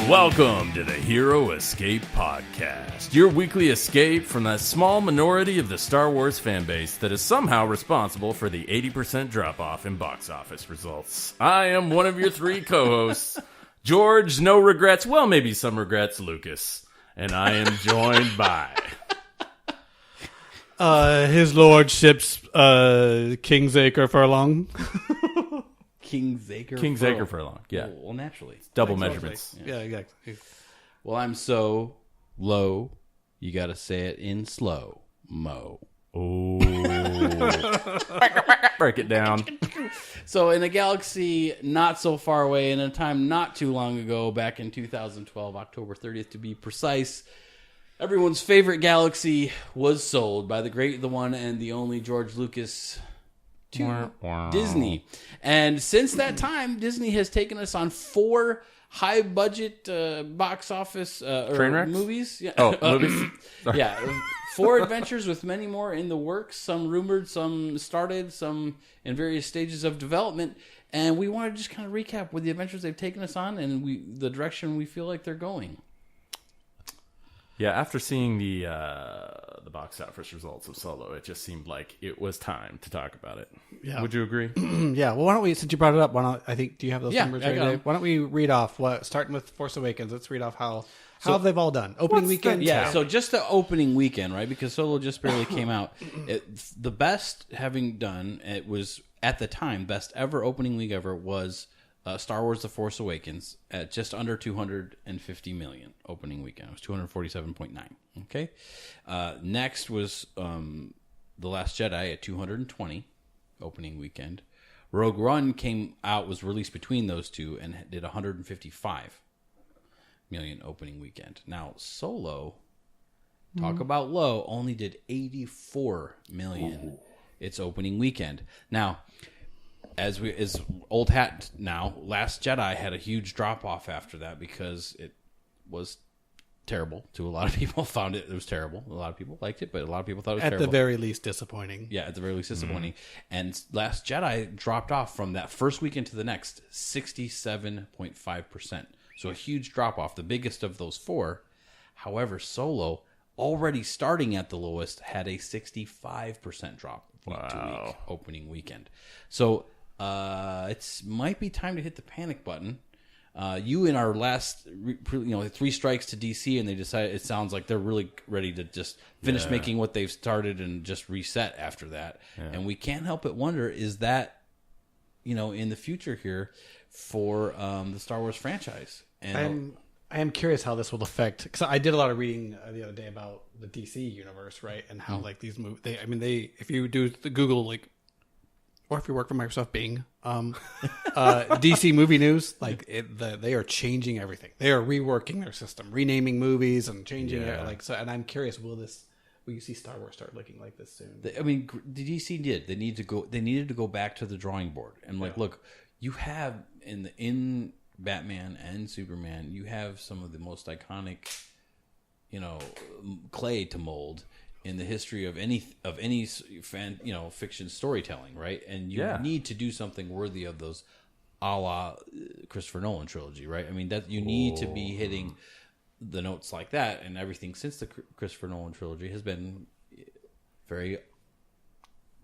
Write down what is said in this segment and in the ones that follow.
Welcome to the Hero Escape Podcast, your weekly escape from that small minority of the Star Wars fanbase that is somehow responsible for the 80% drop-off in box office results. I am one of your three co-hosts, George, no regrets, well, maybe some regrets, Lucas, and I am joined by... His Lordship's Kingsacre Furlong. Kingsacre Furlong, yeah. Well, naturally. Double measurements. Yeah, exactly. Well, I'm so low, you got to say it in slow mo. Oh. Break it down. So in a galaxy not so far away, in a time not too long ago, back in 2012, October 30th to be precise, everyone's favorite galaxy was sold by the great, the one, and the only George Lucas to Disney. And since that time, Disney has taken us on 4 high-budget box office Train wrecks? movies. Yeah. Oh, movies? Sorry. Yeah, 4 adventures with many more in the works. Some rumored, some started, some in various stages of development. And we want to just kind of recap with the adventures they've taken us on and the direction we feel like they're going. Yeah, after seeing the box office results of Solo, it just seemed like it was time to talk about it. Yeah. Would you agree? Yeah. Well, why don't we? Since you brought it up, do you have those numbers I right got there? them. Why don't we read off starting with Force Awakens? Let's read off how they've all done. Opening what's weekend. the- Yeah, so just the opening weekend, right? Because Solo just barely came out. The best having done, it was at the time, best ever opening week ever was Star Wars: The Force Awakens at just under 250 million opening weekend. It was 247.9. Okay, next was The Last Jedi at 220 opening weekend. Rogue One came out, was released between those two, and did 155 million opening weekend. Now Solo, talk about low, only did 84 million its opening weekend. Now, as old hat now, Last Jedi had a huge drop off after that because it was terrible to a lot of people. Found it was terrible. A lot of people liked it, but a lot of people thought it was At terrible. the very least, disappointing. Yeah, at the very least disappointing. And Last Jedi dropped off from that first weekend to the next 67.5%. So a huge drop off, the biggest of those 4. However, Solo, already starting at the lowest, had a 65% drop week to week opening weekend. So it might be time to hit the panic button. You in our last, 3 strikes to DC, and they decided, it sounds like they're really ready to just finish making what they've started and just reset after that. Yeah. And we can't help but wonder, is that, in the future here for the Star Wars franchise? And I am curious how this will affect, because I did a lot of reading the other day about the DC universe, right, and how like these movies. If you do the Google or if you work for Microsoft Bing, DC movie news, they are changing everything. They are reworking their system, renaming movies and changing it. And I'm curious, will you see Star Wars start looking like this soon? The DC did. They needed to go back to the drawing board and look, you have in Batman and Superman, you have some of the most iconic, clay to mold in the history of any fan, fiction storytelling, right? And you need to do something worthy of those, a la Christopher Nolan trilogy, right? I mean, that you need to be hitting the notes like that, and everything since the Christopher Nolan trilogy has been very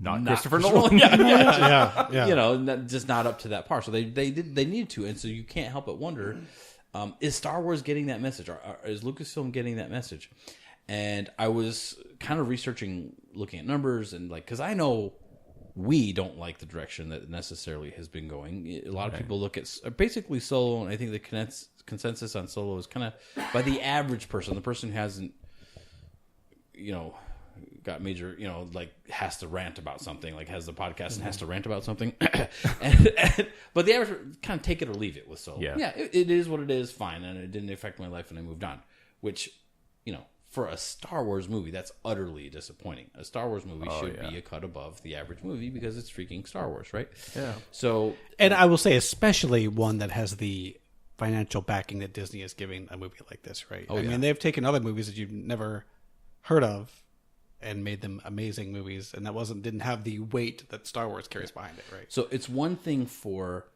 not Christopher Nolan. Yeah. Just not up to that par. So they needed to, and so you can't help but wonder: is Star Wars getting that message? Or is Lucasfilm getting that message? And I was kind of researching, looking at numbers, and because I know we don't like the direction that necessarily has been going. A lot of people look at basically Solo, and I think the consensus on Solo is kind of by the average person, the person who hasn't, got major, has to rant about something, has the podcast and has to rant about something. But the average kind of take it or leave it with Solo. Yeah, it is what it is, fine, and it didn't affect my life, and I moved on. Which, for a Star Wars movie, that's utterly disappointing. A Star Wars movie should be a cut above the average movie because it's freaking Star Wars, right? Yeah. So, and I will say, especially one that has the financial backing that Disney is giving a movie like this, right? I mean, they've taken other movies that you've never heard of and made them amazing movies, and that didn't have the weight that Star Wars carries behind it, right? So it's one thing for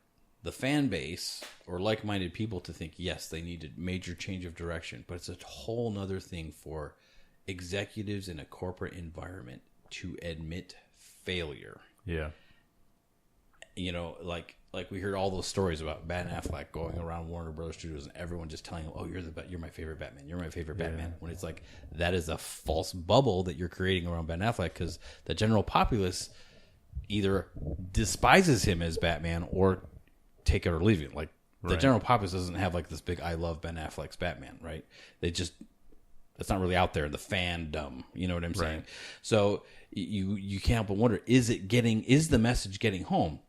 the fan base or like-minded people to think, yes, they need a major change of direction. But it's a whole nother thing for executives in a corporate environment to admit failure. Yeah. You know, like we heard all those stories about Ben Affleck going around Warner Brothers Studios and everyone just telling him, "Oh, you're my favorite Batman. You're my favorite Batman." When it's like that is a false bubble that you're creating around Ben Affleck, because the general populace either despises him as Batman or take it or leave it. Like the general populace doesn't have like this big "I love Ben Affleck's Batman," right? They just, that's not really out there in the fandom. You know what I'm saying? So you can't help but wonder, is the message getting home?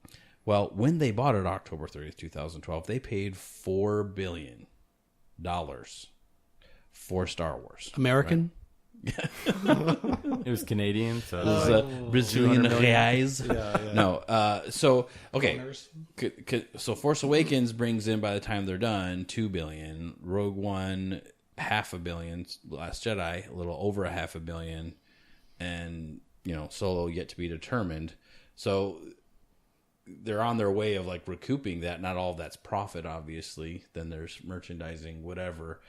Well, when they bought it October 30th, 2012, they paid $4 billion for Star Wars. American? It was Canadian, so It was Brazilian 200 million. reais. Yeah. No, so okay. Owners. So Force Awakens brings in, by the time they're done, $2 billion. Rogue One, $500 million. Last Jedi, a little over $500 million, and Solo yet to be determined. So they're on their way of like recouping that. Not all of that's profit, obviously. Then there's merchandising, whatever.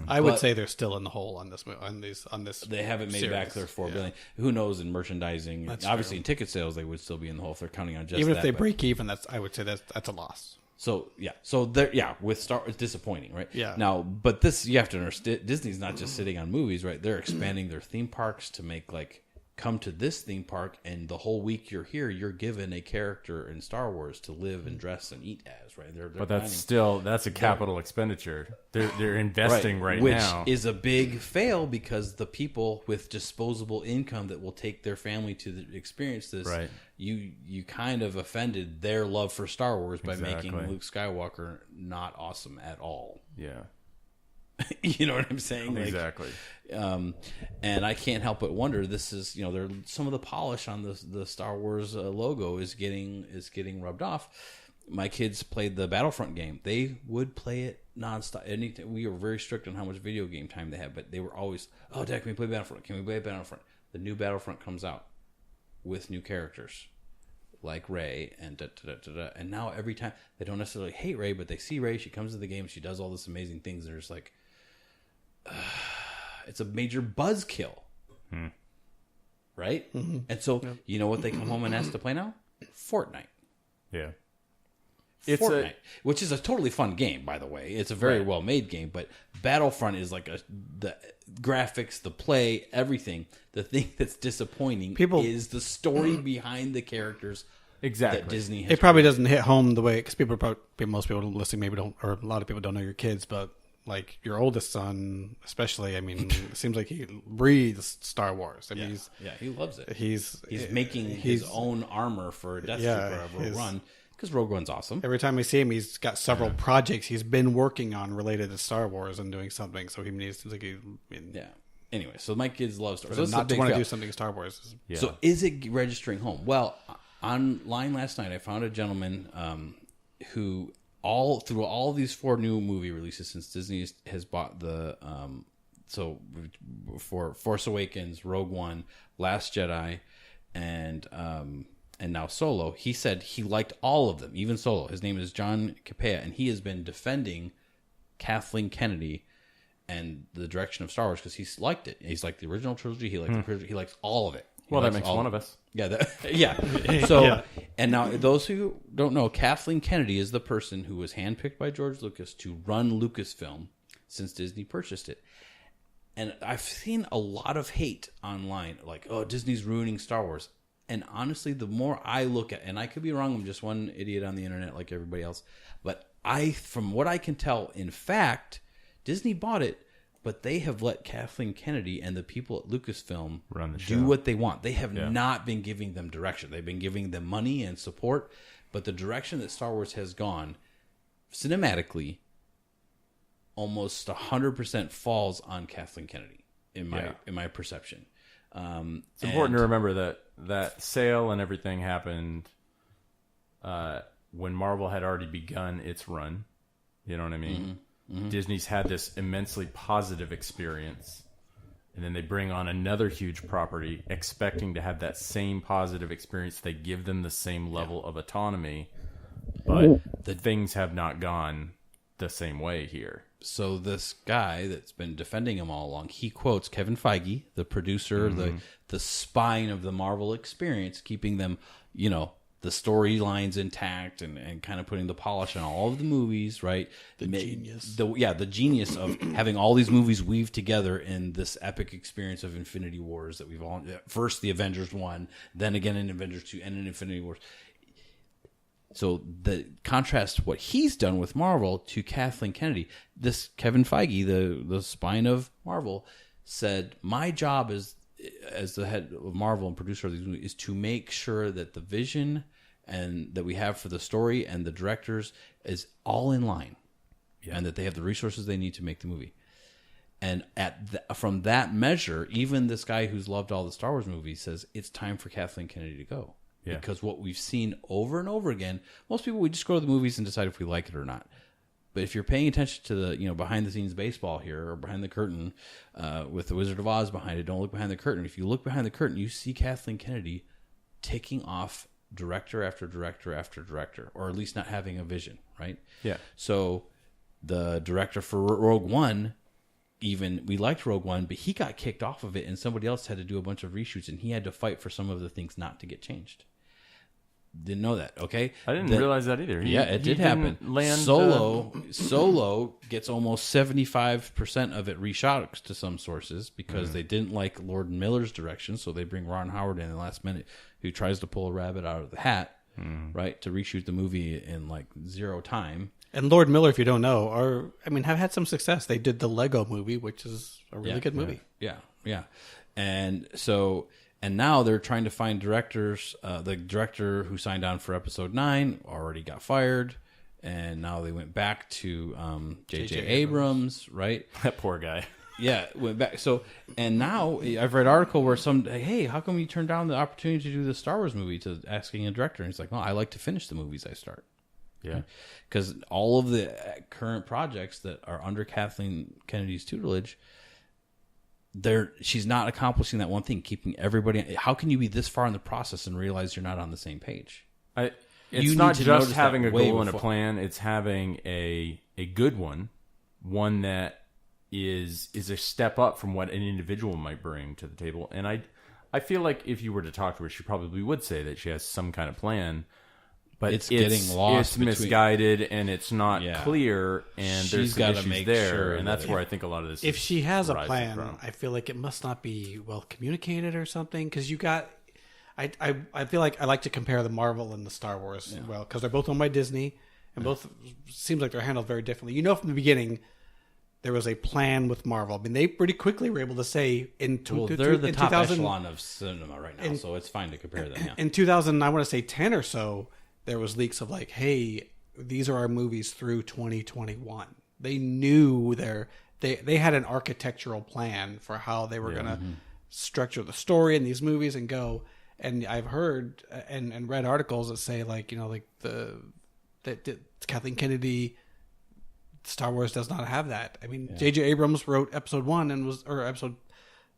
I would say they're still in the hole on this. On this, They haven't made series. back their $4 billion. Who knows in merchandising? That's Obviously, true. in ticket sales, they would still be in the hole if they're counting on just Even that. if they but- break even, I would say that's a loss. So they're with Star, it's disappointing, right? Yeah. Now, but this, you have to understand, Disney's not just sitting on movies, right? They're expanding their theme parks to make like, come to this theme park, and the whole week you're here, you're given a character in Star Wars to live and dress and eat as, right? They're But planning- that's a capital expenditure. They're investing right which now. is a big fail, because the people with disposable income that will take their family to experience this, Right. you kind of offended their love for Star Wars by Exactly. making Luke Skywalker not awesome at all. Yeah, You know what I'm saying? Like, exactly. And I can't help but wonder. This is, there some of the polish on the Star Wars logo is getting rubbed off. My kids played the Battlefront game. They would play it nonstop. We were very strict on how much video game time they had, but they were always, "Oh, Dad, can we play Battlefront? Can we play Battlefront?" The new Battlefront comes out with new characters like Rey and and now every time, they don't necessarily hate Rey, but they see Rey. She comes to the game. She does all this amazing things. There's like, it's a major buzzkill, right? Mm-hmm. And so, you know what they come home and ask to play now? Fortnite. Yeah. Fortnite, which is a totally fun game, by the way. It's a very well made game, but Battlefront is like the graphics, the play, everything. The thing that's disappointing is the story behind the characters. Exactly. That Disney has. It probably doesn't hit home the way, because most people listening maybe don't, or a lot of people don't know your kids, but like your oldest son, especially. I mean, it seems like he breathes Star Wars. I mean, he loves it. He's making his own armor for Death Trooper Rogue One, because Rogue One's awesome. Every time we see him, he's got several projects he's been working on related to Star Wars and doing something. So he seems like Anyway, so my kids love Star Wars. So So not to want to do something Star Wars. Yeah. So is it registering home? Well, online last night, I found a gentleman who through all these 4 new movie releases since Disney has bought the so for Force Awakens, Rogue One, Last Jedi, and now Solo. He said he liked all of them, even Solo. His name is John Capea, and he has been defending Kathleen Kennedy and the direction of Star Wars because he's liked it. He's liked the original trilogy. He liked he likes all of it. Well, that makes one of us. Yeah, So, and now those who don't know, Kathleen Kennedy is the person who was handpicked by George Lucas to run Lucasfilm since Disney purchased it. And I've seen a lot of hate online, like, "Oh, Disney's ruining Star Wars." And honestly, the more I look at, and I could be wrong, I'm just one idiot on the internet like everybody else, but from what I can tell, in fact, Disney bought it, but they have let Kathleen Kennedy and the people at Lucasfilm Run the show. do what they want. They have not been giving them direction. They've been giving them money and support, but the direction that Star Wars has gone, cinematically, almost 100% falls on Kathleen Kennedy, in my perception. It's important to remember that sale and everything happened when Marvel had already begun its run. You know what I mean? Mm-hmm. Disney's had this immensely positive experience, and then they bring on another huge property expecting to have that same positive experience. They give them the same level of autonomy, but but things have not gone the same way here. So this guy that's been defending him all along, he quotes Kevin Feige, the producer, the spine of the Marvel experience, keeping them, you know, the storylines intact and kind of putting the polish on all of the movies, right? The genius. The genius of having all these movies weave together in this epic experience of Infinity Wars that we've all, first the Avengers 1, then again in Avengers 2, and in Infinity Wars. So the contrast what he's done with Marvel to Kathleen Kennedy. This Kevin Feige, the spine of Marvel, said, my job as the head of Marvel and producer of these movies is to make sure that the vision and that we have for the story and the directors is all in line, and that they have the resources they need to make the movie. And from that measure, even this guy who's loved all the Star Wars movies says it's time for Kathleen Kennedy to go. Yeah. Because what we've seen over and over again, most people, we just go to the movies and decide if we like it or not. But if you're paying attention to the, you know, behind the scenes baseball here, or behind the curtain with the Wizard of Oz behind it, don't look behind the curtain. If you look behind the curtain, you see Kathleen Kennedy ticking off director after director after director, or at least not having a vision, right? Yeah. So the director for Rogue One, even, we liked Rogue One, but he got kicked off of it, and somebody else had to do a bunch of reshoots, and he had to fight for some of the things not to get changed. Didn't know that. Okay, I didn't realize that either. It did happen. Solo gets almost 75% of it reshot to some sources because they didn't like Lord Miller's direction, so they bring Ron Howard in the last minute, who tries to pull a rabbit out of the hat, right, to reshoot the movie in like zero time. And Lord Miller, if you don't know, have had some success. They did the Lego movie, which is a really good movie. Yeah. And now they're trying to find directors. The director who signed on for episode 9 already got fired. And now they went back to J.J. Abrams, right? That poor guy. Yeah, went back. So, and now I've read an article where hey, how come you turned down the opportunity to do the Star Wars movie, to asking a director? And he's like, well, I like to finish the movies I start. Yeah. Because all of the current projects that are under Kathleen Kennedy's tutelage, she's not accomplishing that one thing, keeping everybody. How can you be this far in the process and realize you're not on the same page? It's not just having a goal and a plan. It's having a good one that is a step up from what an individual might bring to the table. And I feel like if you were to talk to her, she probably would say that she has some kind of plan. But it's getting lost. It's misguided, and it's not clear, and there's some issues there, sure, and that's where I think a lot of this. If she has a plan, I feel like it must not be well communicated or something. Because you got, I feel like I like to compare the Marvel and the Star Wars, because they're both owned by Disney, and both seems like they're handled very differently. You know, from the beginning, there was a plan with Marvel. I mean, they pretty quickly were able to say they're the top echelon of cinema right now, so it's fine to compare them. In 2000, I want to say 10 or so. There was leaks of like, hey, these are our movies through 2021. They knew they had an architectural plan for how they were going to structure the story in these movies and go. And I've heard and read articles that say like, you know, like that Kathleen Kennedy, Star Wars does not have that. I mean, J.J. Abrams wrote episode 1 or episode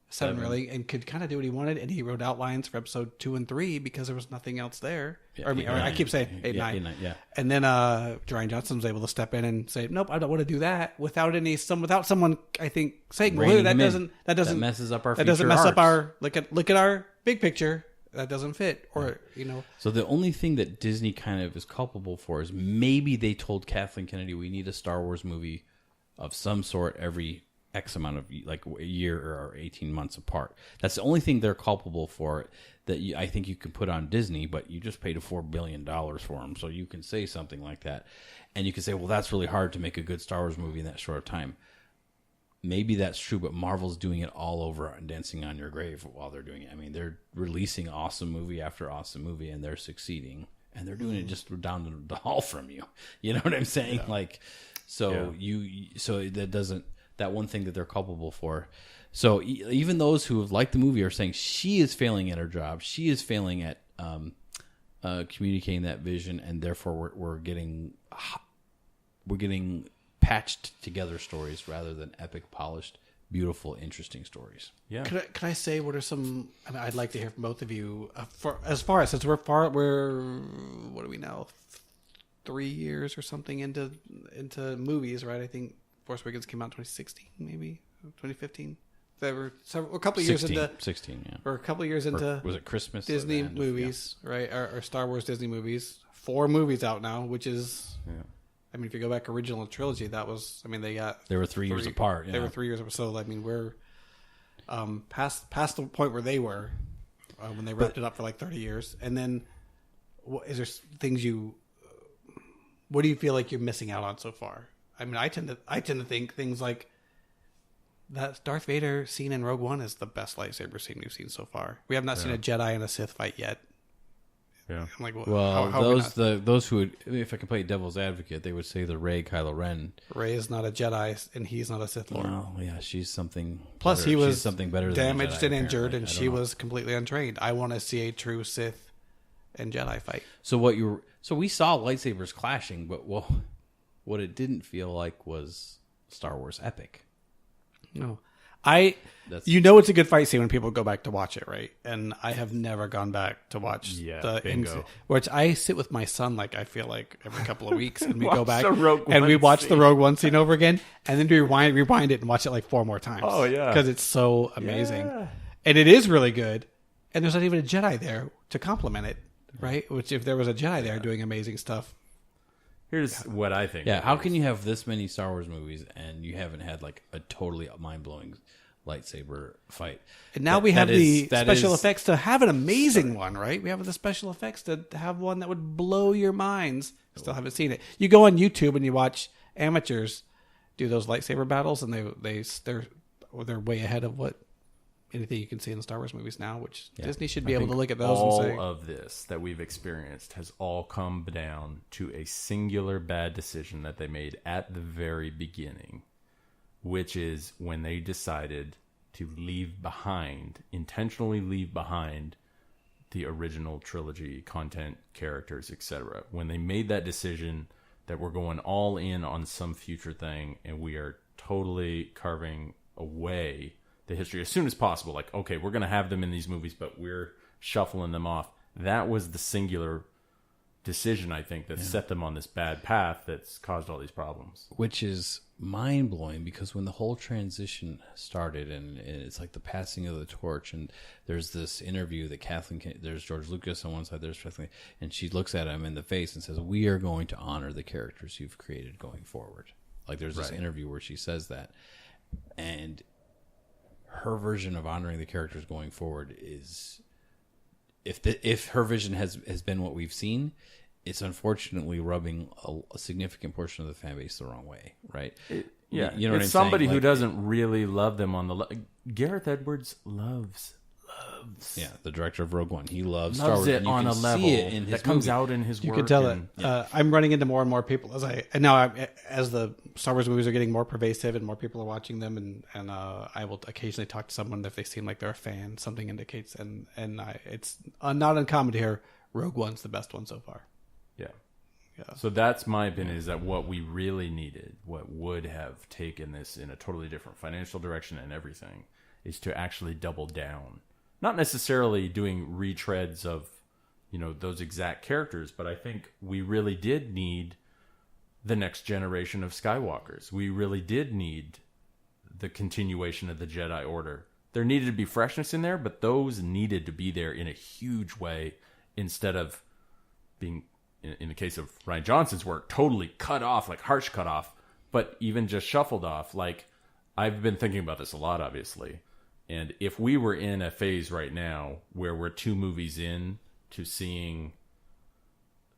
7 really, and could kind of do what he wanted, and he wrote outlines for episode 2 and 3 because there was nothing else there. I keep saying 8, 9. And then Rian Johnson was able to step in and say, "Nope, I don't want to do that," without someone I think saying, "Well, that messes up our that doesn't mess up our look at our big picture. That doesn't fit," or So the only thing that Disney kind of is culpable for is maybe they told Kathleen Kennedy, "We need a Star Wars movie of some sort every X amount of like a year or 18 months apart." That's the only thing they're culpable for that I think you can put on Disney, but you just paid $4 billion for them. So you can say something like that. And you can say, well, that's really hard to make a good Star Wars movie in that short of time. Maybe that's true, but Marvel's doing it all over and dancing on your grave while they're doing it. I mean, they're releasing awesome movie after awesome movie, and they're succeeding. And they're doing it just down the hall from you. You know what I'm saying? That one thing that they're culpable for. So even those who have liked the movie are saying she is failing at her job. She is failing at communicating that vision, and therefore we're getting patched together stories rather than epic, polished, beautiful, interesting stories. Yeah. Could I say what are some? I mean, I'd like to hear from both of you. Since we're what do we know? 3 years or something into movies, right? I think Force Awakens came out in 2016, maybe 2015. They were a couple of years 16, yeah. or a couple of years into Was it Christmas? Disney movies, right? Or Star Wars Disney movies. 4 movies out now, which is, I mean, if you go back original trilogy, that was, I mean, they were 3 years apart. Yeah. They were 3 years apart. So I mean, we're past the point where they were when they wrapped it up for like 30 years. And then, is there things what do you feel like you're missing out on so far? I mean, I tend to think things like that Darth Vader scene in Rogue One is the best lightsaber scene we've seen so far. We have not seen a Jedi and a Sith fight yet. Yeah. I'm like, well, those who would, if I could play devil's advocate, they would say the Rey Kylo Ren. Rey is not a Jedi, and he's not a Sith Lord. Oh yeah, she's something. Plus, better. he was she's something better damaged than and injured, apparently. and she was completely untrained. I want to see a true Sith and Jedi fight. So we saw lightsabers clashing, but what it didn't feel like was Star Wars epic. No, it's a good fight scene when people go back to watch it, right? And I have never gone back to watch which I sit with my son, like I feel like every couple of weeks, and we go back and we watch the Rogue One scene over again, and then we rewind it and watch it like 4 more times. Oh yeah, because it's so amazing, and it is really good. And there's not even a Jedi there to complement it, right? Which if there was a Jedi there doing amazing stuff. Here's what I think. Yeah, how can you have this many Star Wars movies and you haven't had like a totally mind-blowing lightsaber fight? And now we have the special effects to have an amazing one, right? We have the special effects to have one that would blow your minds. Still haven't seen it. You go on YouTube and you watch amateurs do those lightsaber battles, and they're way ahead of what anything you can see in the Star Wars movies now, which Disney should be able to look at those and say... All of this that we've experienced has all come down to a singular bad decision that they made at the very beginning, which is when they decided to intentionally leave behind the original trilogy content, characters, etc. When they made that decision that we're going all in on some future thing and we are totally carving away the history as soon as possible, like, okay, we're going to have them in these movies, but we're shuffling them off. That was the singular decision, I think, that set them on this bad path that's caused all these problems. Which is mind-blowing, because when the whole transition started, and it's like the passing of the torch, and there's this interview that there's George Lucas on one side, there's Kathleen, and she looks at him in the face and says, "We are going to honor the characters you've created going forward." Like, there's this interview where she says that. And her version of honoring the characters going forward is, if her vision has been what we've seen, it's unfortunately rubbing a significant portion of the fan base the wrong way, right? You know what I'm saying? Somebody who doesn't really love them on the Gareth Edwards loves. Yeah, the director of Rogue One, he loves Star Wars, it on a level that comes out in his work. You can tell that I'm running into more and more people as the Star Wars movies are getting more pervasive and more people are watching them, and I will occasionally talk to someone if they seem like they're a fan. Something indicates, it's not uncommon to hear Rogue One's the best one so far. Yeah. So that's my opinion, is that what we really needed, what would have taken this in a totally different financial direction and everything, is to actually double down. Not necessarily doing retreads of, those exact characters, but I think we really did need the next generation of Skywalkers. We really did need the continuation of the Jedi Order. There needed to be freshness in there, but those needed to be there in a huge way, instead of being, in the case of Rian Johnson's work, totally cut off, like harsh cut off, but even just shuffled off. Like, I've been thinking about this a lot, obviously. And if we were in a phase right now where we're 2 movies in to seeing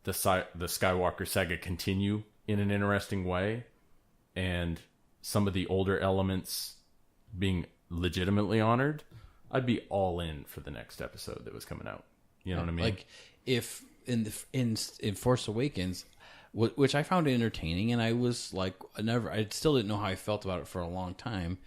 the Skywalker saga continue in an interesting way, and some of the older elements being legitimately honored, I'd be all in for the next episode that was coming out. You know what I mean? Like, if in Force Awakens, which I found entertaining, and I was like, I still didn't know how I felt about it for a long time.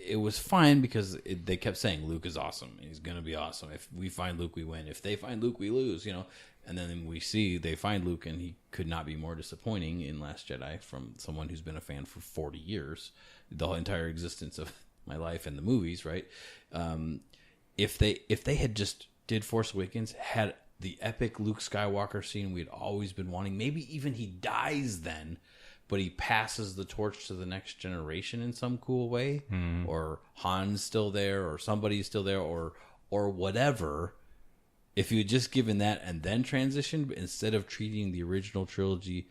It was fine because they kept saying Luke is awesome. He's going to be awesome. If we find Luke, we win. If they find Luke, we lose. And then we see they find Luke, and he could not be more disappointing in Last Jedi from someone who's been a fan for 40 years, the whole entire existence of my life and the movies. Right? If they had just did Force Awakens, had the epic Luke Skywalker scene we'd always been wanting. Maybe even he dies then, but he passes the torch to the next generation in some cool way, or Han's still there, or somebody's still there, or whatever. If you had just given that and then transitioned, instead of treating the original trilogy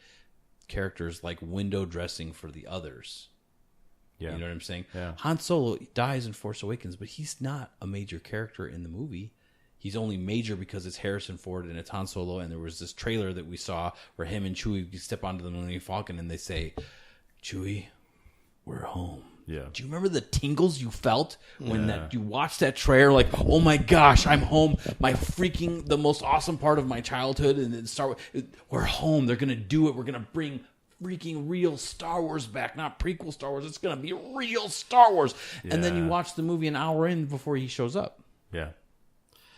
characters like window dressing for the others. Yeah. You know what I'm saying? Yeah. Han Solo dies in Force Awakens, but he's not a major character in the movie. He's only major because it's Harrison Ford and it's Han Solo, and there was this trailer that we saw where him and Chewie step onto the Millennium Falcon and they say, Chewie, we're home. Yeah. Do you remember the tingles you felt when that you watched that trailer? Like, oh my gosh, I'm home. The most awesome part of my childhood, and then we're home. They're gonna do it. We're gonna bring freaking real Star Wars back, not prequel Star Wars. It's gonna be real Star Wars. Yeah. And then you watch the movie an hour in before he shows up. Yeah.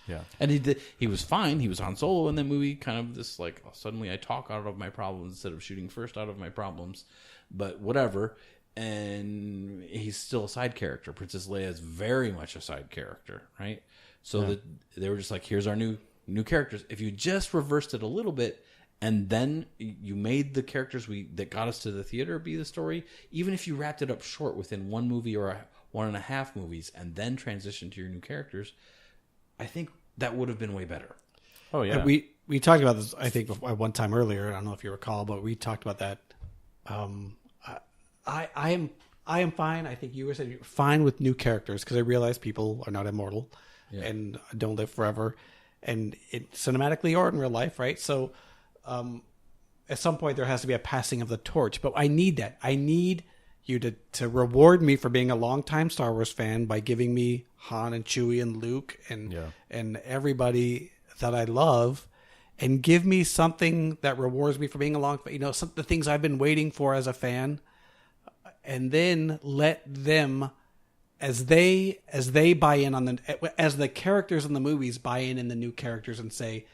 Yeah. And he was fine. He was Han Solo in that movie, kind of this like, suddenly I talk out of my problems instead of shooting first out of my problems. But whatever. And he's still a side character. Princess Leia is very much a side character, right? So that they were just like, here's our new characters. If you just reversed it a little bit and then you made the characters that got us to the theater be the story, even if you wrapped it up short within one movie or 1.5 movies and then transitioned to your new characters, I think that would have been way better. Oh, yeah. And we talked about this, I think, at one time earlier. I don't know if you recall, but we talked about that. I am fine. I think you were saying you're fine with new characters because I realize people are not immortal and don't live forever, and cinematically or in real life, right? So, at some point there has to be a passing of the torch. But I need that. I need you to reward me for being a longtime Star Wars fan by giving me Han and Chewie and Luke and everybody that I love, and give me something that rewards me for being the things I've been waiting for as a fan. And then let them, as they buy in as the characters in the movies buy in the new characters and say,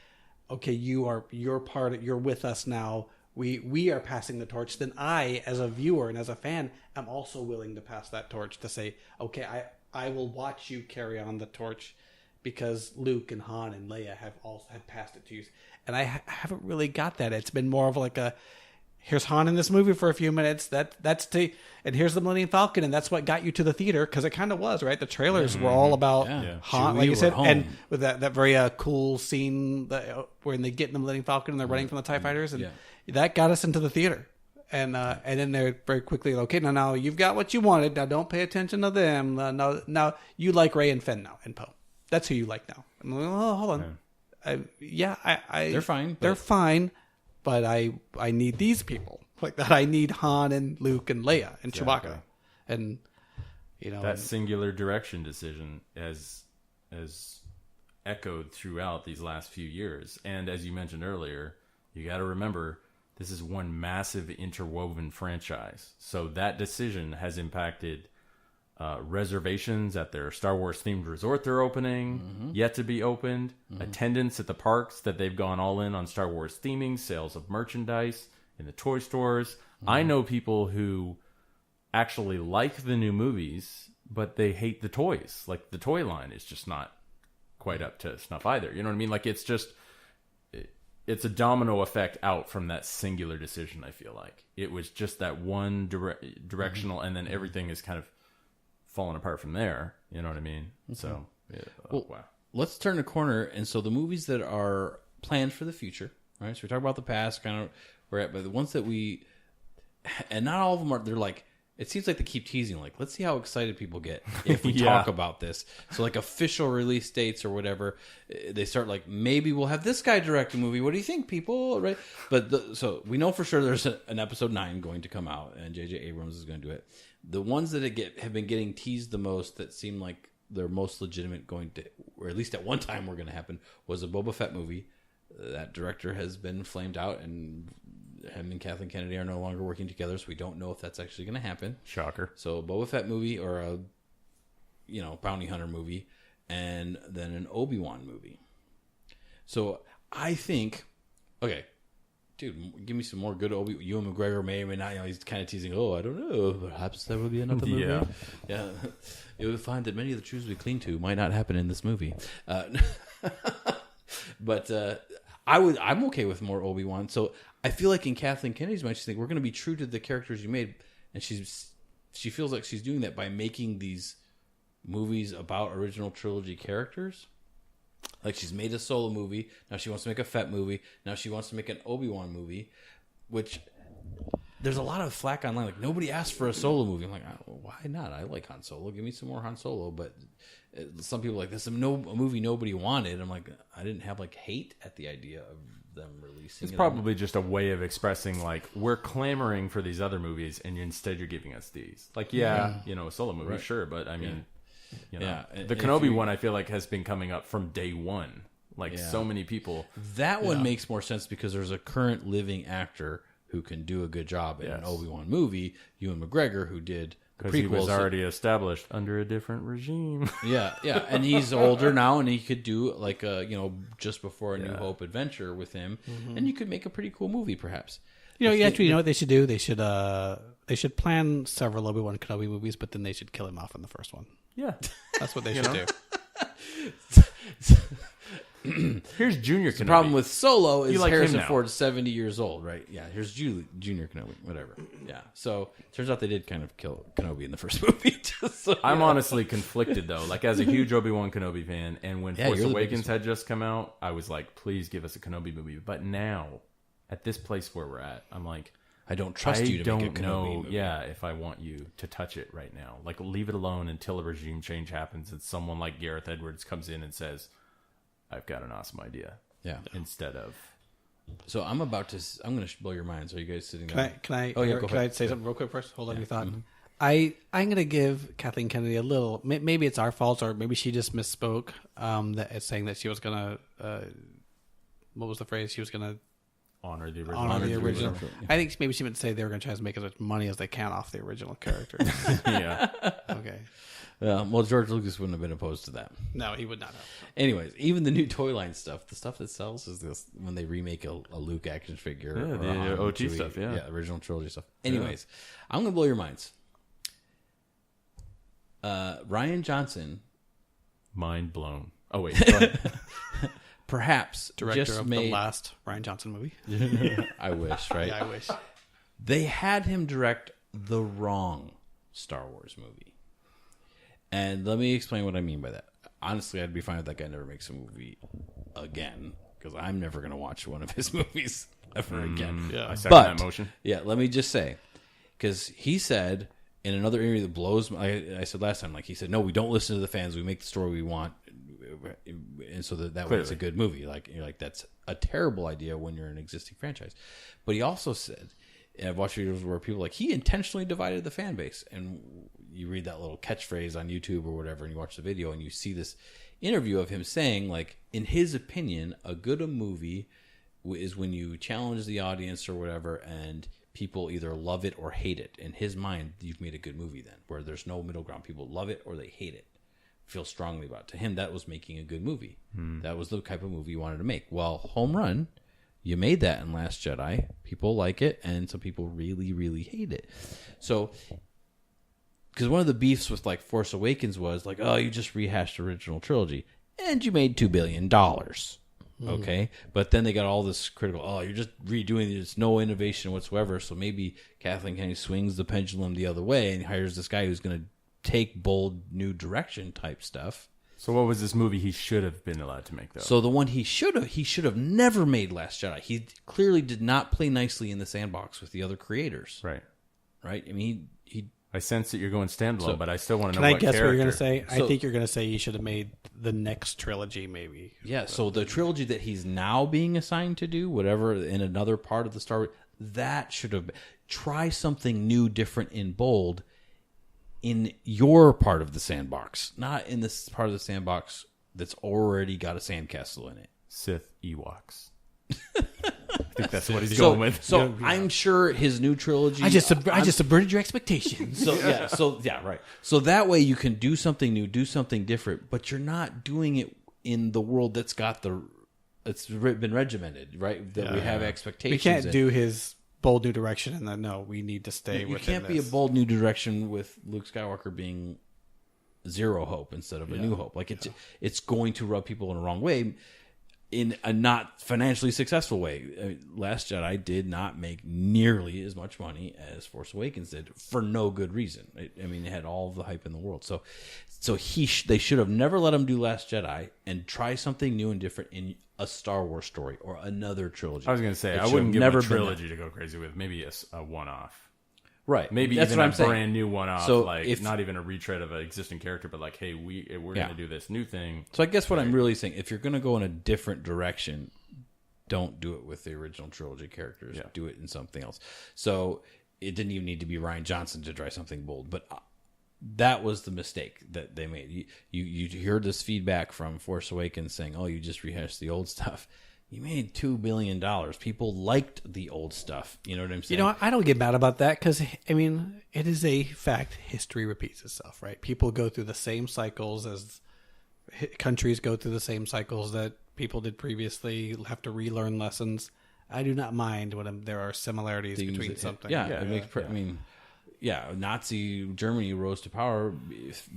okay, you're with us now. We are passing the torch. Then I, as a viewer and as a fan, am also willing to pass that torch to say, okay, I will watch you carry on the torch because Luke and Han and Leia have passed it to you. And I haven't really got that. It's been more of like here's Han in this movie for a few minutes. And here's the Millennium Falcon, and that's what got you to the theater because it kind of was, right. The trailers were all about Han, like you said, and with that very cool scene when they get in the Millennium Falcon and they're running from the TIE fighters, and that got us into the theater. And then they're very quickly okay. Now you've got what you wanted. Now don't pay attention to them. Now you like Rey and Finn now and Poe. That's who you like now. And like, oh, hold on. They're fine. They're fine. But I need these people like that. I need Han and Luke and Leia and Chewbacca, and that singular direction decision has echoed throughout these last few years. And as you mentioned earlier, you got to remember this is one massive interwoven franchise. So that decision has impacted reservations at their Star Wars themed resort they're opening, yet to be opened, attendance at the parks that they've gone all in on Star Wars theming, sales of merchandise in the toy stores. I know people who actually like the new movies, but they hate the toys. Like the toy line is just not quite up to snuff either. You know what I mean? Like it's a domino effect out from that singular decision. I feel like it was just that one directional, and then everything is kind of falling apart from there. You know what I mean? So, wow. Let's turn the corner. And so the movies that are planned for the future, right? So we talk about the past, kind of we're at, but the ones that and not all of them they're like, it seems like they keep teasing, like, let's see how excited people get if we talk about this. So like official release dates or whatever, they start like, maybe we'll have this guy direct a movie. What do you think, people? Right? But so we know for sure there's an episode 9 going to come out, and J.J. Abrams is going to do it. The ones that have been getting teased the most that seem like they're most legitimate going to, or at least at one time were going to happen, was a Boba Fett movie. That director has been flamed out, and him and Kathleen Kennedy are no longer working together, so we don't know if that's actually going to happen. Shocker. So a Boba Fett movie or a bounty hunter movie, and then an Obi-Wan movie. So I think, okay, dude, give me some more good Ewan McGregor may or may not. He's kind of teasing. Oh, I don't know. Perhaps there will be another movie. Yeah. You'll find that many of the truths we cling to might not happen in this movie. But I'm okay with more Obi-Wan. So I feel like in Kathleen Kennedy's mind, she's like, we're going to be true to the characters you made, and she feels like she's doing that by making these movies about original trilogy characters. Like she's made a Solo movie, now she wants to make a Fett movie, now she wants to make an Obi-Wan movie, which there's a lot of flack online. Like nobody asked for a Solo movie. I'm like, why not? I like Han Solo. Give me some more Han Solo. But some people are like, this is a movie nobody wanted. I'm like, I didn't have like hate at the idea of them releasing It's it. probably just a way of expressing like we're clamoring for these other movies, and instead you're giving us these. Like, a Solo movie, Right. sure, but I mean, Yeah. the Kenobi one I feel like has been coming up from day one. Like so many people. That one makes more sense because there's a current living actor who can do a good job in an Obi-Wan movie, Ewan McGregor, who did the prequels. Because he was already established under a different regime. Yeah, and he's older now, and he could do like a just before a New Hope adventure with him, and you could make a pretty cool movie, perhaps. You know what they should do? They should plan several Obi-Wan Kenobi movies, but then they should kill him off in the first one. Yeah. That's what they should do. Here's Junior Kenobi. The problem with Solo is You like him Harrison now. Ford's 70 years old, right? Yeah, here's Junior Kenobi, whatever. Yeah, so turns out they did kind of kill Kenobi in the first movie. I'm honestly conflicted though. Like as a huge Obi-Wan Kenobi fan, and when Force you're the Awakens biggest had just come out, I was like, please give us a Kenobi movie. But now, at this place where we're at, I'm like, I don't trust you to make a Kenobi know, movie. yeah, if I want you to touch it right now. Like leave it alone until a regime change happens and someone like Gareth Edwards comes in and says, I've got an awesome idea. Yeah. Instead of So I'm going to blow your minds. Are you guys sitting there? Can I? Oh, yeah, go Can I ahead. say something real quick first? Hold on your thought. I'm gonna give Kathleen Kennedy a little. Maybe it's our fault, or maybe she just misspoke. That it's saying that she was gonna. What was the phrase? She was gonna honor the original. honor the the original. original. I think maybe she meant to say they were gonna try to make as much money as they can off the original characters. Yeah. Okay. Well, George Lucas wouldn't have been opposed to that. No, he would not have. Anyways, even the new toy line stuff, the stuff that sells is this when they remake a Luke action figure. Yeah, or the a Han OT Chewie- stuff, yeah. original trilogy stuff. Anyways, I'm going to blow your minds. Ryan Johnson Mind blown. Oh wait. Go ahead. perhaps Director just of made. the last Ryan Johnson movie. I wish, right? Yeah, I wish. They had him direct the wrong Star Wars movie. And let me explain what I mean by that. Honestly, I'd be fine if that guy never makes a movie again, because I'm never going to watch one of his movies ever again. Yeah. I second But that motion. yeah, let me just say, because he said in another interview that blows I said last time, like he said, no, we don't listen to the fans. We make the story we want, and so that way it's a good movie. Like you're like, that's a terrible idea when you're an existing franchise. But he also said, and I've watched videos where people are like, he intentionally divided the fan base, and you read that little catchphrase on YouTube or whatever, and you watch the video, and you see this interview of him saying, like, in his opinion, a good movie is when you challenge the audience or whatever, and people either love it or hate it. In his mind, you've made a good movie then, where there's no middle ground. People love it or they hate it, feel strongly about it. To him, that was making a good movie. That was the type of movie you wanted to make. Well, Home Run, you made that in Last Jedi. People like it, and some people really, really hate it. So, because one of the beefs with like Force Awakens was like, oh, you just rehashed the original trilogy, and you made $2 billion. Okay, but then they got all this critical. Oh, you're just redoing it. It's no innovation whatsoever. So maybe Kathleen Kennedy swings the pendulum the other way and hires this guy who's going to take bold new direction type stuff. So what was this movie he should have been allowed to make though? So the one he should have never made Last Jedi. He clearly did not play nicely in the sandbox with the other creators. right. Right? I mean, he I sense that you're going standalone, but I still want to Can know I what guess character. what you're going to say? So- I think you're going to say you should have made the next trilogy, maybe. yeah. So the trilogy that he's now being assigned to do, whatever, in another part of the Star Wars, that should have try something new, different, in bold in your part of the sandbox, not in this part of the sandbox that's already got a sandcastle in it. Sith Ewoks. I think that's what he's So, going with. so I'm sure his new trilogy. I just subverted your expectations. So right. So that way you can do something new, do something different, but you're not doing it in the world that's got it's been regimented, right? That we have expectations. We can't in. do his bold new direction and then no, we need to stay You within can't be a this. bold new direction with Luke Skywalker being Zero Hope instead of a New Hope. Like it's going to rub people in the wrong way. in a not financially successful way. I mean, Last Jedi did not make nearly as much money as Force Awakens did for no good reason. I mean, it had all of the hype in the world. So they should have never let him do Last Jedi and try something new and different in a Star Wars story or another trilogy. I was going to say, It I should wouldn't have give never a been trilogy to go crazy with. Maybe a one-off. Right. Maybe That's even what a I'm saying. brand new one-off, So like if- not even a retread of an existing character, but like, hey, we're going to do this new thing. So I guess what I'm really saying, if you're going to go in a different direction, don't do it with the original trilogy characters. Yeah. Do it in something else. So it didn't even need to be Rian Johnson to try something bold, but that was the mistake that they made. You heard this feedback from Force Awakens saying, "Oh, you just rehashed the old stuff." You made $2 billion. People liked the old stuff. You know what I'm saying? I don't get mad about that because, I mean, it is a fact. History repeats itself, right? People go through the same cycles as countries go through the same cycles that people did previously, have to relearn lessons. I do not mind when there are similarities between something. Yeah, it makes. I mean, Nazi Germany rose to power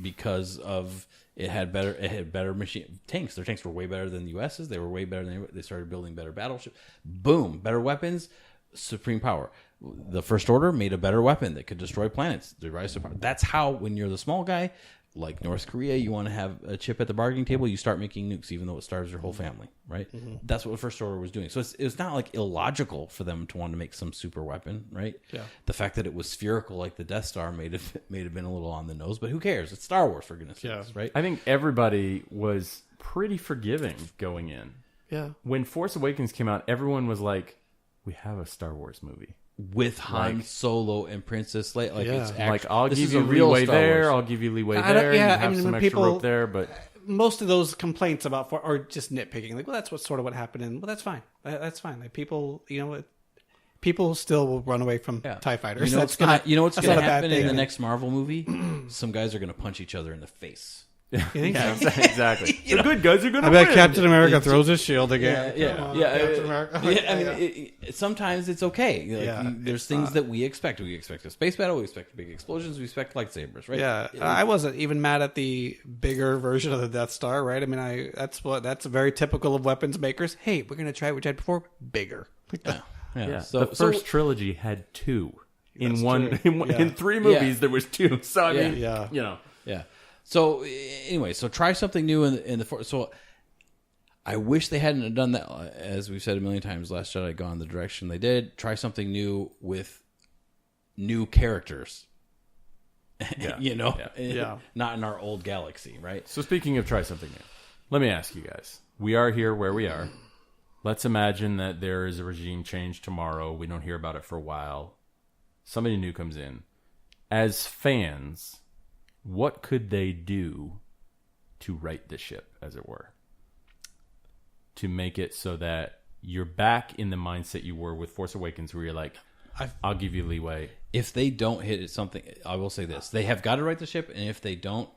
because of it had better machine tanks. Their tanks were way better than the U.S.'s. They were way better than they started building better battleships. Boom, better weapons, supreme power. The First Order made a better weapon that could destroy planets. They rise to power. That's how, when you're the small guy, like North Korea, you want to have a chip at the bargaining table, you start making nukes, even though it starves your whole family, right? Mm-hmm. That's what the First Order was doing. So it's not like illogical for them to want to make some super weapon, right? Yeah. The fact that it was spherical like the Death Star may have been a little on the nose, but who cares? It's Star Wars, for goodness sakes, right? I think everybody was pretty forgiving going in. Yeah. When Force Awakens came out, everyone was like, we have a Star Wars movie. With Han Solo and Princess Leia, Like, I'll this give is you a real leeway Star there. Wars. I'll give you leeway I don't- there. yeah, you I have mean, some when extra people- rope there, but Most of those complaints are just nitpicking. Like, well, that's sort of what happened. And, well, that's fine. That's fine. Like, people, people still will run away from TIE fighters. You know what's going that's to not a bad happen in thing. the next Marvel movie? Some guys are going to punch each other in the face. You think so? exactly. The good guys are going to I win. bet Captain America throws his shield again. Yeah. Captain America. I mean, sometimes it's okay. Like, there's things that we expect. We expect a space battle. We expect big explosions. We expect lightsabers, right? Yeah, I wasn't even mad at the bigger version of the Death Star, right? I mean, that's very typical of weapons makers. Hey, we're gonna try what we tried before, bigger. Yeah. So the first trilogy had two. In true. In three movies, Yeah. there was two. So I mean, Yeah. Yeah. So anyway, so try something new in the. So I wish they hadn't done that. As we've said a million times, Last Jedi gone the direction they did. Try something new with new characters. Yeah. Not in our old galaxy, right? So speaking of try something new, let me ask you guys. We are here where we are. Let's imagine that there is a regime change tomorrow. We don't hear about it for a while. Somebody new comes in. As fans, what could they do to right the ship, as it were? To make it so that you're back in the mindset you were with Force Awakens, where you're like, I'll give you leeway. If they don't hit something, I will say this: they have got to right the ship, and if they don't,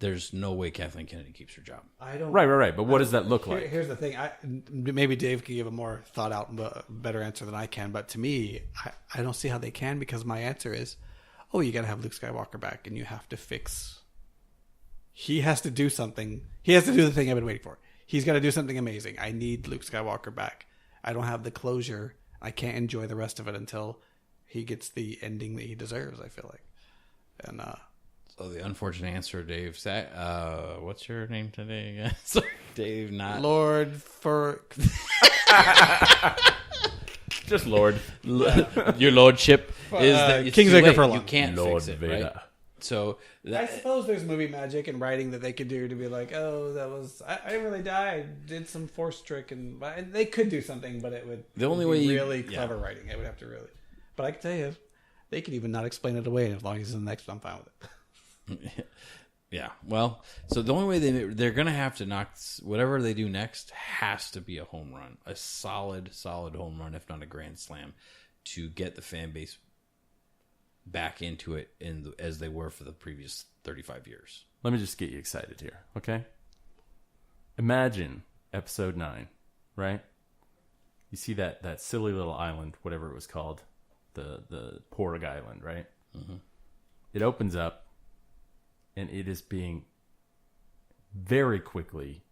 there's no way Kathleen Kennedy keeps her job. I don't. Right. But what does that look like? Here's the thing. Maybe Dave can give a more thought out, better answer than I can. But to me, I don't see how they can, because my answer is, oh, you got to have Luke Skywalker back, and you have to fix. He has to do something. He has to do the thing I've been waiting for. He's got to do something amazing. I need Luke Skywalker back. I don't have the closure. I can't enjoy the rest of it until he gets the ending that he deserves, I feel like. And So the unfortunate answer, Dave. What's your name today again? Sorry, Dave. Not Lord for Just Lord. your lordship is that it's King's too Acre late. for You long. can't Lord fix it, Vader. right? So I suppose there's movie magic and writing that they could do to be like, oh, that was I didn't really die. I did some force trick, and they could do something, but it would The only be way you- really clever writing. It would have to really. But I can tell you, they could even not explain it away, and as long as it's in the next, I'm fine with it. yeah. Well, so the only way they're going to have to knock whatever they do next has to be a home run, a solid home run, if not a grand slam, to get the fan base back into it as they were for the previous 35 years. Let me just get you excited here, okay? Imagine episode 9, right? You see that silly little island, whatever it was called, the Porg Island, right? Mm-hmm. It opens up, and it is being very quickly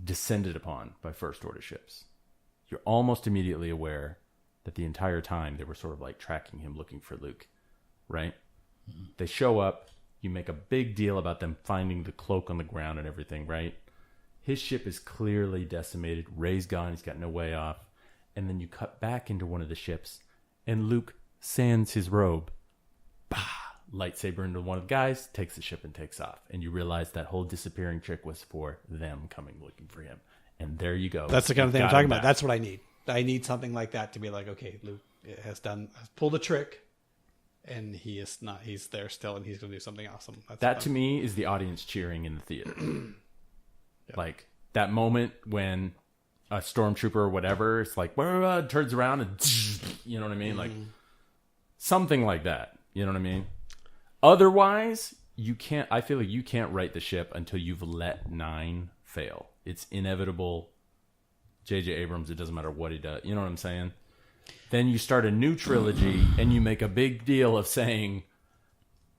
descended upon by First Order ships, you're almost immediately aware that the entire time they were sort of like tracking him, looking for Luke, right? Mm-hmm. They show up. You make a big deal about them finding the cloak on the ground and everything, right? His ship is clearly decimated. Rey's gone. He's got no way off. And then you cut back into one of the ships, and Luke sands his robe. Bah! Lightsaber into one of the guys, takes the ship and takes off. And you realize that whole disappearing trick was for them coming looking for him. And there you go. That's the kind of thing I'm talking about. That's what I need. I need something like that to be like, okay, Luke has pulled a trick, and he's there still, and he's going to do something awesome. That to me is the audience cheering in the theater. Yep. Like that moment when a stormtrooper or whatever, it's like, turns around and, you know what I mean? Like something like that. You know what I mean? Otherwise, I feel like you can't right the ship until you've let 9 fail. It's inevitable. J.J. Abrams, it doesn't matter what he does. You know what I'm saying? Then you start a new trilogy and you make a big deal of saying,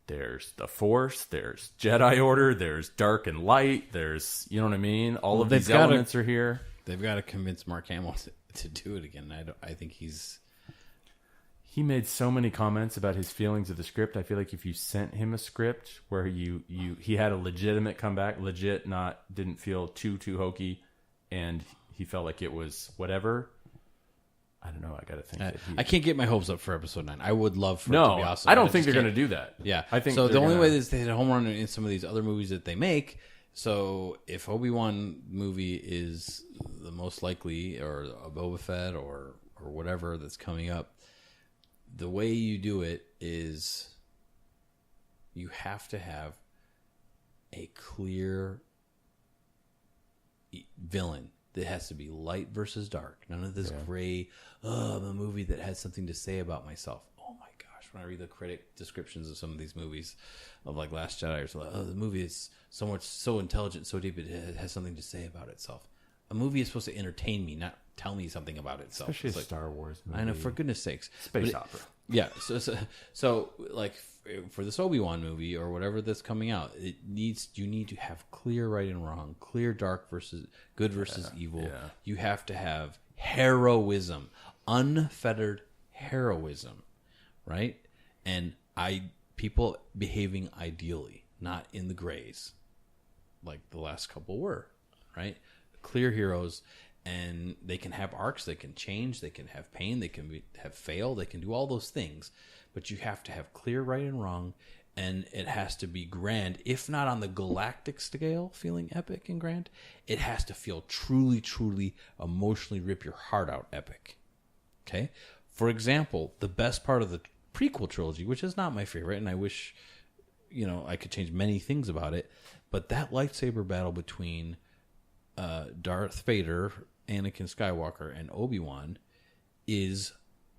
there's the Force, there's Jedi Order, there's dark and light, there's, you know what I mean? All of these elements are here. They've got to convince Mark Hamill to do it again. I think he made so many comments about his feelings of the script. I feel like if you sent him a script where he had a legitimate comeback, didn't feel too hokey, and he felt like it was whatever. I don't know. I got to think. I can't get my hopes up for episode 9. I would love for it to be awesome. I don't think they're going to do that. Yeah, I think so. The only way is they hit a home run in some of these other movies that they make. So if Obi-Wan movie is the most likely, or a Boba Fett, or whatever that's coming up, the way you do it is you have to have a clear villain. It has to be light versus dark. None of this gray, I'm a movie that has something to say about myself. Oh my gosh, when I read the critic descriptions of some of these movies of like Last Jedi or something, the movie is so intelligent, so deep, it has something to say about itself. A movie is supposed to entertain me, not tell me something about itself. Especially a Star Wars movie. I know, for goodness sakes. Space opera. Yeah, so like for this Obi-Wan movie or whatever that's coming out, you need to have clear right and wrong, clear dark versus good versus evil. Yeah. You have to have heroism, unfettered heroism, right? And people behaving ideally, not in the grays, like the last couple were, right? Clear heroes. And they can have arcs, they can change, they can have pain, they can have fail, they can do all those things. But you have to have clear right and wrong, and it has to be grand, if not on the galactic scale, feeling epic and grand. It has to feel truly, truly emotionally rip your heart out epic. Okay? For example, the best part of the prequel trilogy, which is not my favorite, and I wish, I could change many things about it, but that lightsaber battle between Darth Vader, Anakin Skywalker, and Obi-Wan is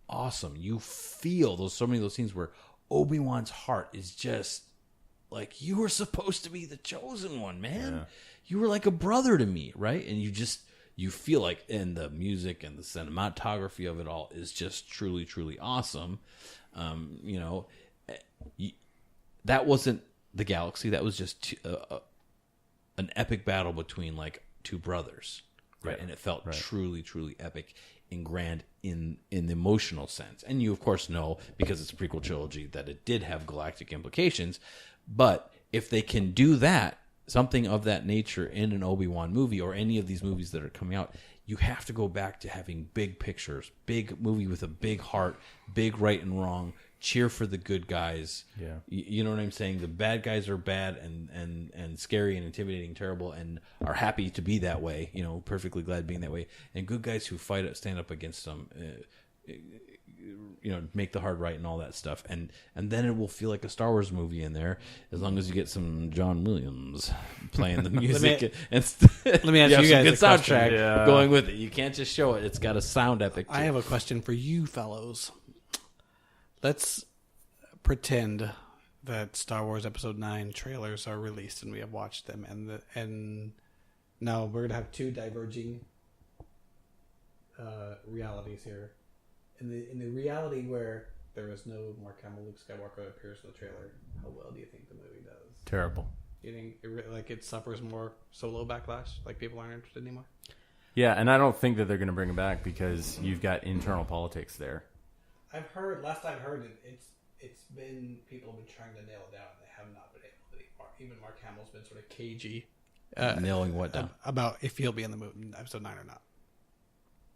awesome. You feel so many of those scenes where Obi-Wan's heart is just like, you were supposed to be the chosen one, man. Yeah. You were like a brother to me, right? And you feel like, and the music and the cinematography of it all is just truly, truly awesome. That wasn't the galaxy. That was just an epic battle between like 2 brothers, right? And it felt truly, truly epic and grand in the emotional sense. And you, of course, know, because it's a prequel trilogy, that it did have galactic implications. But if they can do that, something of that nature in an Obi-Wan movie or any of these movies that are coming out, you have to go back to having big pictures, big movie with a big heart, big right and wrong, cheer for the good guys. Yeah. You know what I'm saying? The bad guys are bad and scary and intimidating, terrible, and are happy to be that way, perfectly glad being that way. And good guys who stand up against them, make the hard right and all that stuff. And then it will feel like a Star Wars movie in there, as long as you get some John Williams playing the music. Let me ask you guys some good soundtrack going with it. You can't just show it. It's got to sound epic too. I have a question for you fellows. Let's pretend that Star Wars Episode 9 trailers are released and we have watched them, and now we're gonna have 2 diverging realities here. In the reality where there is no Mark Hamill, Luke Skywalker that appears in the trailer, how well do you think the movie does? Terrible. You think it suffers more Solo backlash? Like people aren't interested anymore? Yeah, and I don't think that they're going to bring it back because you've got internal politics there. I've heard, last I've heard it, it's been, people have been trying to nail it down. They have not been able to. Even Mark Hamill's been sort of cagey. Nailing what down? About if he'll be in the movie in episode 9 or not.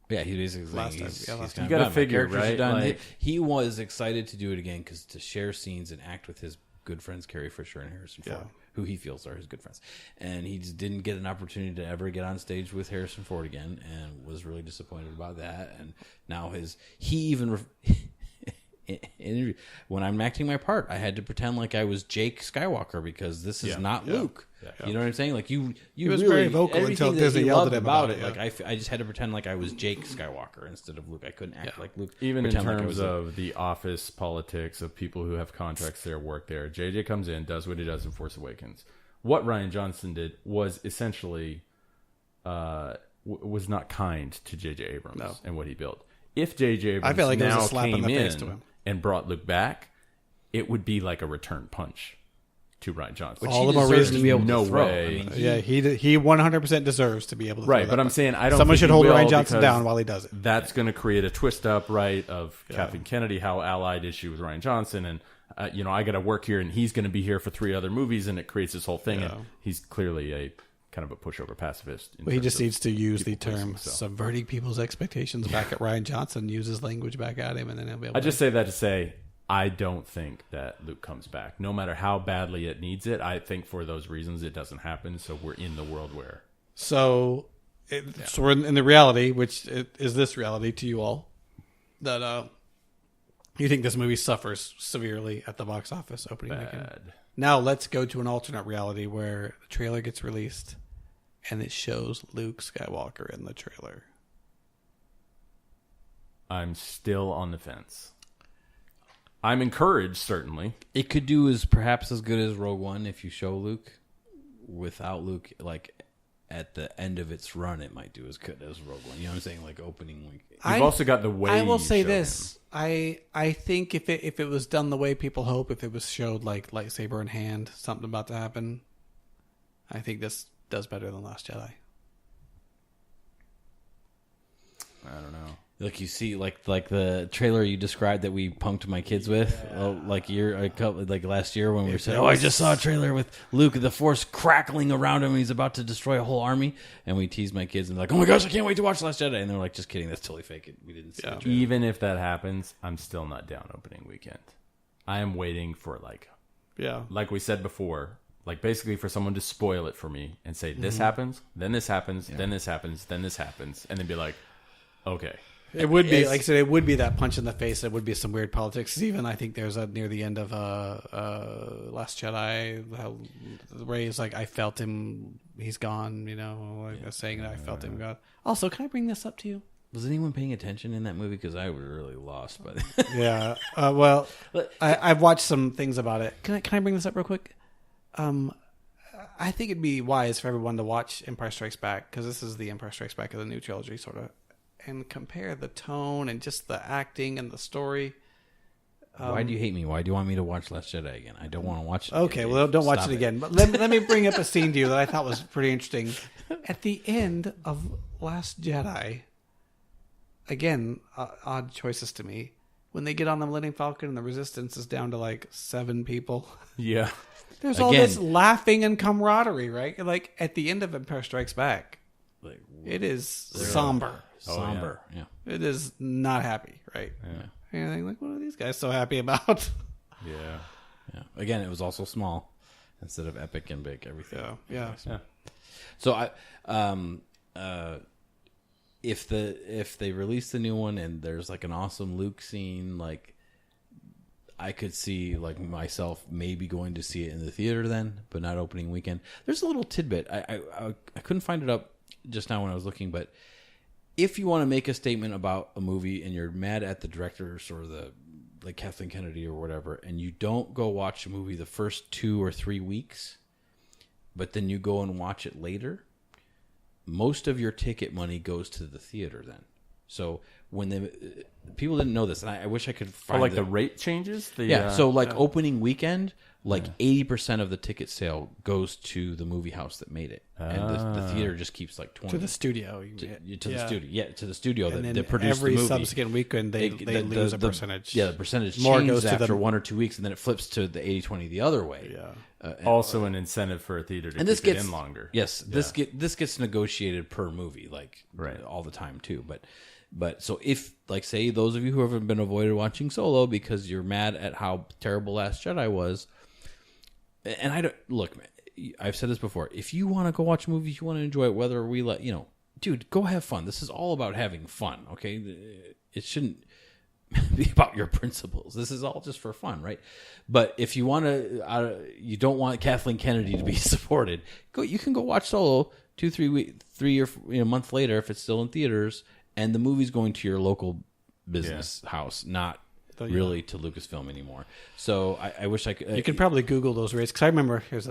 Yeah, he basically Last time, he's yeah, last kind time. of You gotta done. My figure, characters are right? done. Like- He was excited to do it again because to share scenes and act with his good friends Carrie Fisher and Harrison Ford, who he feels are his good friends, and he just didn't get an opportunity to ever get on stage with Harrison Ford again, and was really disappointed about that. And now when I'm acting my part, I had to pretend like I was Jake Skywalker because this is not Luke. Yeah. You know what I'm saying? Like you was really, very vocal everything until that Disney he yelled loved at him about about it. it, Like I just had to pretend like I was Jake Skywalker instead of Luke. I couldn't act like Luke. Even in pretend like I terms was of the office politics of people who have contracts there, work there, JJ comes in, does what he does in Force Awakens. What Rian Johnson did was essentially was not kind to JJ Abrams and what he built. If JJ Abrams I feel like it was a now slap in came the face to in him. and brought Luke back, it would be like a return punch to Rian Johnson. All the he more deserves reason to be able no to throw. way. I mean, He 100% deserves to be able to throw Right, that but I'm button. saying I don't Someone think should he hold will Rian Johnson because down while he does it. That's going to create a twist up, right, of Kathleen Kennedy, how allied is she with Rian Johnson, and I got to work here, and he's going to be here for 3 other movies, and it creates this whole thing. And he's clearly a kind of a pushover pacifist. Well, he just needs to use the people term pleasing, so. subverting people's expectations back at Rian Johnson, use his language back at him, and then he'll be able I to... just say that to say I don't think that Luke comes back. No matter how badly it needs it, I think for those reasons it doesn't happen, so we're in the world where... So we're in the reality, which is this reality to you all, that you think this movie suffers severely at the box office opening weekend. Bad. Now let's go to an alternate reality where the trailer gets released and it shows Luke Skywalker in the trailer. I'm still on the fence. I'm encouraged, certainly. it could do as perhaps as good as Rogue One if you show Luke. Without Luke, like at the end of its run, it might do as good as Rogue One. You know what I'm saying? Like opening week. You've also got the way I will you say show this. I think if it was done the way people hope, if it was showed like lightsaber in hand, something about to happen, I think this does better than Last Jedi. I don't know. Like you see, like the trailer you described that we punked my kids with, like last year when we were saying, "Oh, I just saw a trailer with Luke, the Force crackling around him, and he's about to destroy a whole army." And we teased my kids and they're like, "Oh my gosh, I can't wait to watch Last Jedi!" And they're like, "Just kidding, that's totally fake. We didn't see it." Even if that happens, I'm still not down opening weekend. I am waiting for like we said before, like basically for someone to spoil it for me and say this happens, then this happens, then this happens, then this happens, and then be like, okay. It would be, like I said, it would be that punch in the face. It would be some weird politics. Even I think there's near the end of Last Jedi, how Rey's like, I felt him, he's gone, like saying that I felt him gone. Also, can I bring this up to you? Was anyone paying attention in that movie? Because I was really lost by Yeah. Well, I've watched some things about it. Can I bring this up real quick? I think it'd be wise for everyone to watch Empire Strikes Back, because this is the Empire Strikes Back of the new trilogy, sort of, and compare the tone and just the acting and the story. Why do you hate me? Why do you want me to watch Last Jedi again? I don't want to watch it. Okay, again. well, don't watch Stop it again. But let me bring up a scene to you that I thought was pretty interesting. At the end of Last Jedi, again, odd choices to me. When they get on the Millennium Falcon and the Resistance is down to like 7 people. Yeah. There's all this laughing and camaraderie, right? Like at the end of Empire Strikes Back, Like, it is somber. somber. Yeah. It is not happy, right? Yeah. And you think, like, what are these guys so happy about? Yeah. Yeah. Again, it was also small instead of epic and big. Everything. Yeah. So if they release the new one and there's like an awesome Luke scene, like I could see like myself maybe going to see it in the theater then, but not opening weekend. There's a little tidbit. I couldn't find it up just now when I was looking, but if you want to make a statement about a movie and you're mad at the directors or like Kathleen Kennedy or whatever, and you don't go watch a movie the first 2 or 3 weeks, but then you go and watch it later, most of your ticket money goes to the theater then. So when people didn't know this, and I wish I could find the rate changes? so opening weekend, like 80% of the ticket sale goes to the movie house that made it, and the theater just keeps like 20 to the studio. the studio, to the studio And then that produced every the movie. subsequent weekend, they lose a percentage. The percentage More changes goes to after the- 1 or 2 weeks, and then it flips to the 80-20 the other way. Yeah. Also, an incentive for a theater to And this keep gets it in longer. Yes, this gets negotiated per movie, like Right. all the time too. But so if, like, say those of you who haven't been avoided watching Solo because you're mad at how terrible Last Jedi was, and I don't look, man, I've said this before. If you want to go watch movies, you want to enjoy it, whether we let dude, go have fun. This is all about having fun. Okay, it shouldn't be about your principles. This is all just for fun, right? But if you want to, you don't want Kathleen Kennedy to be supported, you can go watch Solo 3 or a month later if it's still in theaters, and the movie's going to your local business house, not really to Lucasfilm anymore. So I wish I could. You can probably Google those rates because I remember here's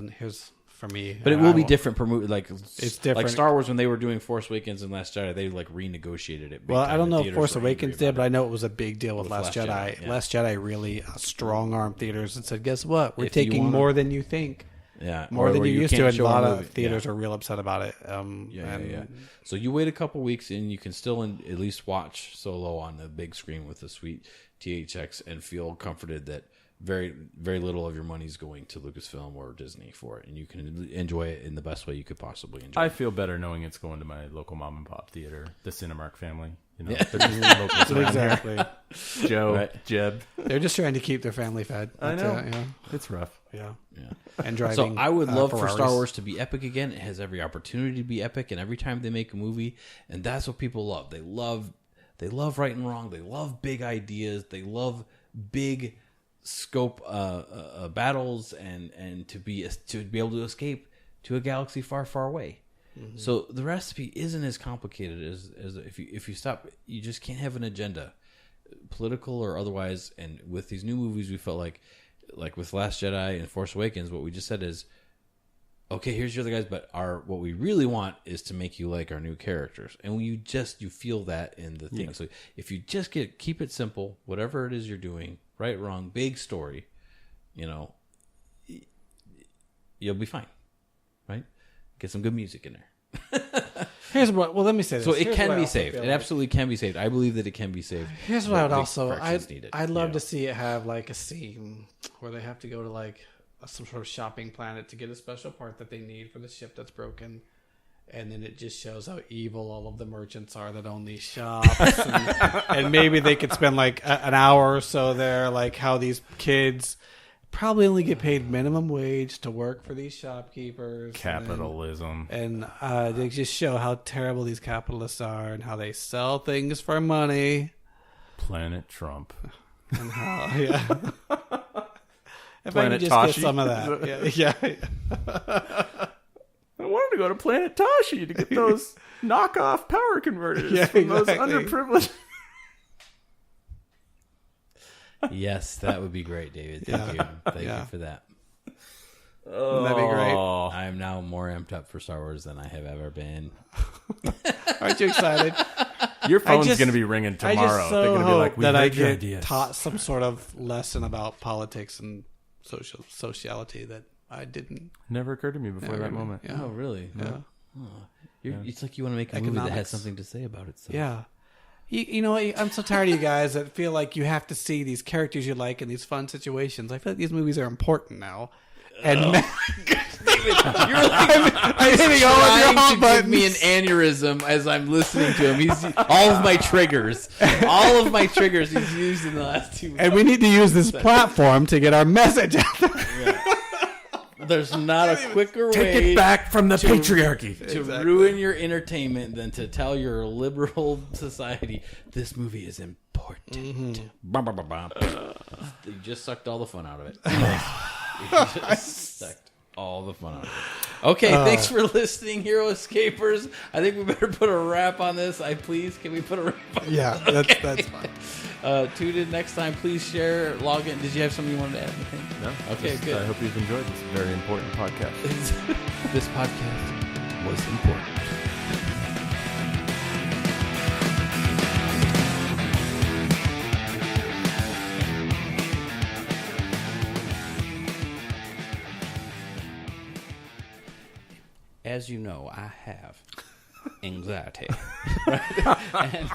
for me. But it will be different per movie. Like It's different. Like Star Wars when they were doing Force Awakens and Last Jedi, they like renegotiated it. big Well, time I don't in know if theaters Force were angry Awakens about did, it. but I know it was a big deal with With Last Last Jedi. Jedi, yeah. Last Jedi really strong armed theaters and said, "Guess what? We're If you taking wanna- more than you think, Yeah, more or than where you used to." can't And a show lot movie. of theaters are real upset about it. Yeah. So you wait a couple weeks and you can still at least watch Solo on the big screen with a sweet THX and feel comforted that very, very little of your money is going to Lucasfilm or Disney for it, and you can enjoy it in the best way you could possibly enjoy I it. feel better knowing it's going to my local mom and pop theater, the Cinemark family. They're just locals around here. Exactly. Joe, Right. Jeb. They're just trying to keep their family fed. I That's know. it, yeah. It's rough. Yeah. Yeah. And driving. So I would love for Ferraris. Star Wars to be epic again. It has every opportunity to be epic, and every time they make a movie, and that's what people love. They love right and wrong. They love big ideas. They love big scope battles, and to be able to escape to a galaxy far, far away. Mm-hmm. So the recipe isn't as complicated as if you stop. You just can't have an agenda, political or otherwise. And with these new movies, we felt like with Last Jedi and Force Awakens, what we just said is, okay, here's your other guys, but what we really want is to make you like our new characters, and you feel that in the thing. Yeah. So if you just keep it simple, whatever it is you're doing, right, wrong, big story, you'll be fine, right? Get some good music in there. Here's what. Well, let me say this. So it Here's can what I be also saved. feel It like. absolutely can be saved. I believe that it can be saved. Here's what I would Big also. corrections needed, I'd love to see it have like a scene where they have to go to like some sort of shopping planet to get a special part that they need for the ship that's broken, and then it just shows how evil all of the merchants are that own these shops, and maybe they could spend like an hour or so there, like how these kids probably only get paid minimum wage to work for these shopkeepers. Capitalism. And they just show how terrible these capitalists are and how they sell things for money. Planet Trump. And how, yeah. If Planet I could just Tashi. get some of that. Yeah. I wanted to go to Planet Tashi to get those knockoff power converters Yeah, from those exactly. underprivileged. Yes, that would be great, David. Thank you. Thank you for that. That'd be great. I am now more amped up for Star Wars than I have ever been. Aren't you excited? Your phone's just- going to be ringing I tomorrow. just They're so going to be like, hope we that I heard your get ideas. taught some sort of lesson about politics and sociality that I didn't. Never occurred to me before that moment. Yeah. Oh, really? Yeah. It's like you want to make a movie that has Economics. something to say about itself. Yeah. You know, I'm so tired of you guys that feel like you have to see these characters you like in these fun situations. I feel like these movies are important now. And You're like I'm hitting all of your trying hot to buttons. give me an aneurysm as I'm listening to him. He's all of my triggers. He's used in the last 2 weeks. And we need to use this platform to get our message out there. There's not a quicker Take way it back from the patriarchy. to ruin your entertainment than to tell your liberal society this movie is important. Bum, bum, bum, bum. You just sucked all the fun out of it. You just sucked all the fun out of it. Okay, thanks for listening, Hero Escapers. I think we better put a wrap on this. Can we put a wrap on this? Yeah, that's fine. Tune in next time. Please share, log in. Did you have something you wanted to add? Anything? No, Okay, just, good. I hope you've enjoyed this very important podcast. This podcast was important. as you know, I have anxiety. Right? And